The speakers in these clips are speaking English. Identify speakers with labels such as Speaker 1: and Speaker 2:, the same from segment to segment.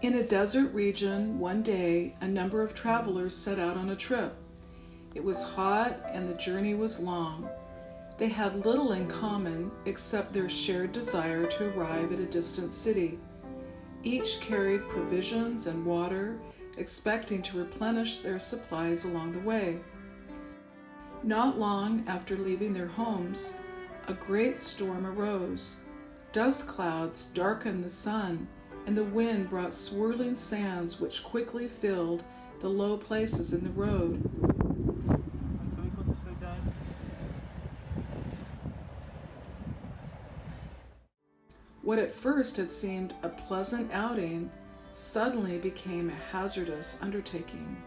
Speaker 1: In a desert region, one day, a number of travelers set out on a trip. It was hot and the journey was long. They had little in common except their shared desire to arrive at a distant city. Each carried provisions and water, expecting to replenish their supplies along the way. Not long after leaving their homes, a great storm arose. Dust clouds darkened the sun, and the wind brought swirling sands which quickly filled the low places in the road. What at first had seemed a pleasant outing suddenly became a hazardous undertaking.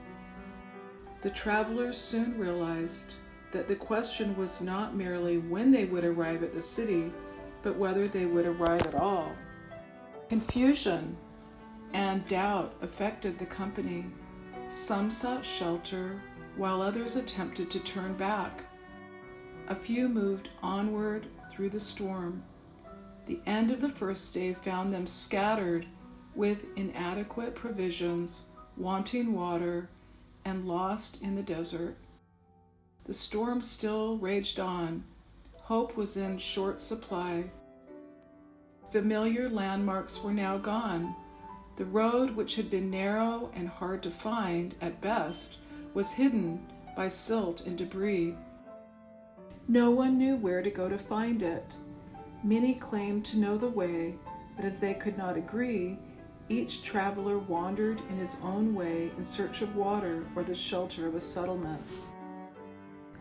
Speaker 1: The travelers soon realized that the question was not merely when they would arrive at the city, but whether they would arrive at all. Confusion and doubt affected the company. Some sought shelter, while others attempted to turn back. A few moved onward through the storm. The end of the first day found them scattered with inadequate provisions, wanting water, and lost in the desert. The storm still raged on. Hope was in short supply. Familiar landmarks were now gone. The road, which had been narrow and hard to find at best, was hidden by silt and debris. No one knew where to go to find it. Many claimed to know the way, but as they could not agree, each traveler wandered in his own way in search of water or the shelter of a settlement.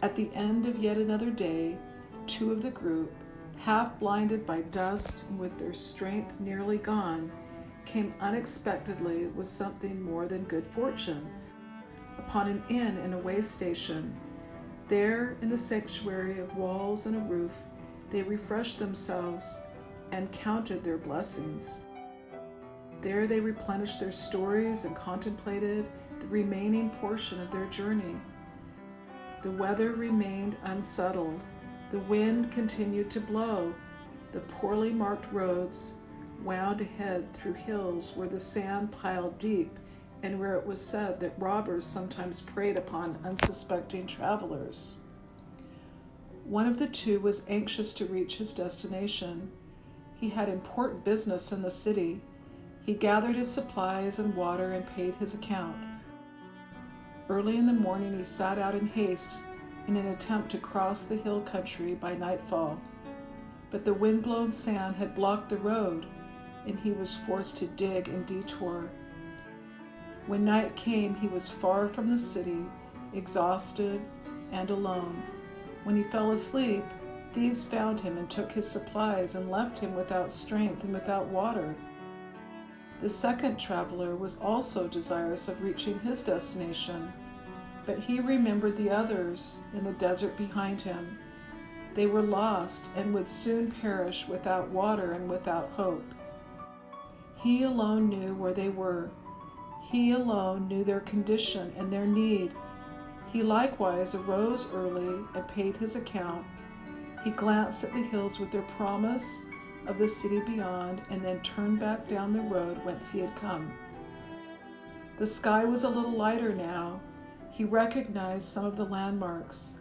Speaker 1: At the end of yet another day, two of the group, half blinded by dust and with their strength nearly gone, came unexpectedly with something more than good fortune upon an inn in a way station. There, in the sanctuary of walls and a roof, they refreshed themselves and counted their blessings. There they replenished their stories and contemplated the remaining portion of their journey. The weather remained unsettled. The wind continued to blow. The poorly marked roads wound ahead through hills where the sand piled deep and where it was said that robbers sometimes preyed upon unsuspecting travelers. One of the two was anxious to reach his destination. He had important business in the city. He gathered his supplies and water and paid his account. Early in the morning he set out in haste in an attempt to cross the hill country by nightfall. But the wind-blown sand had blocked the road, and he was forced to dig and detour. When night came, he was far from the city, exhausted and alone. When he fell asleep, thieves found him and took his supplies and left him without strength and without water. The second traveler was also desirous of reaching his destination, but he remembered the others in the desert behind him. They were lost and would soon perish without water and without hope. He alone knew where they were. He alone knew their condition and their need. He likewise arose early and paid his account. He glanced at the hills with their promise of the city beyond and then turned back down the road whence he had come. The sky was a little lighter now. He recognized some of the landmarks.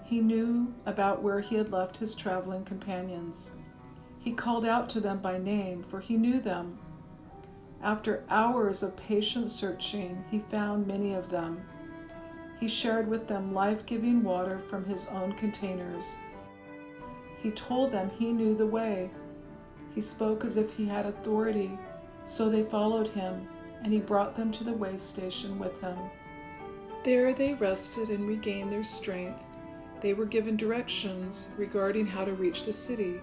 Speaker 1: He knew about where he had left his traveling companions. He called out to them by name, for he knew them. After hours of patient searching, he found many of them. He shared with them life-giving water from his own containers. He told them he knew the way. He spoke as if he had authority, so they followed him, and he brought them to the way station with him. There they rested and regained their strength. They were given directions regarding how to reach the city.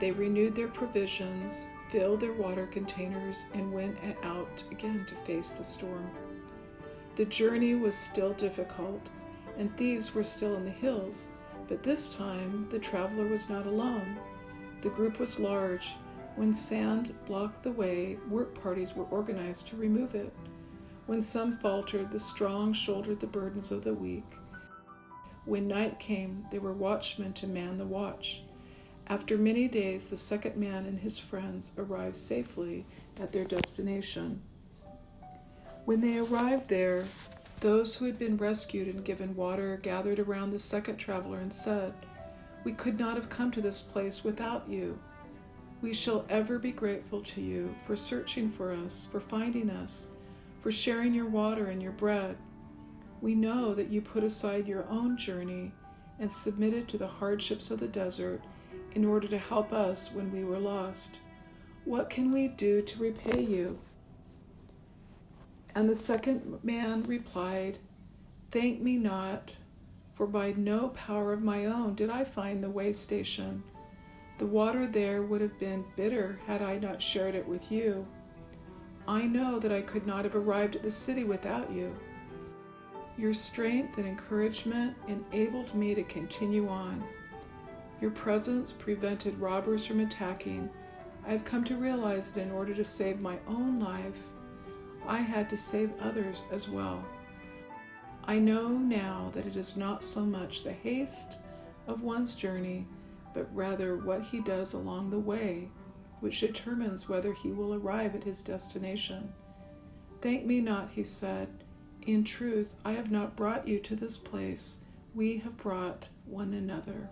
Speaker 1: They renewed their provisions, filled their water containers, and went out again to face the storm. The journey was still difficult, and thieves were still in the hills, but this time the traveler was not alone. The group was large. When sand blocked the way, work parties were organized to remove it. When some faltered, the strong shouldered the burdens of the weak. When night came, there were watchmen to man the watch. After many days, the second man and his friends arrived safely at their destination. When they arrived there, those who had been rescued and given water gathered around the second traveler and said, "We could not have come to this place without you. We shall ever be grateful to you for searching for us, for finding us, for sharing your water and your bread. We know that you put aside your own journey and submitted to the hardships of the desert in order to help us when we were lost. What can we do to repay you?" And the second man replied, "Thank me not, for by no power of my own did I find the way station. The water there would have been bitter had I not shared it with you. I know that I could not have arrived at the city without you. Your strength and encouragement enabled me to continue on. Your presence prevented robbers from attacking. I have come to realize that in order to save my own life, I had to save others as well. I know now that it is not so much the haste of one's journey, but rather what he does along the way, which determines whether he will arrive at his destination. Thank me not," he said. "In truth, I have not brought you to this place. We have brought one another."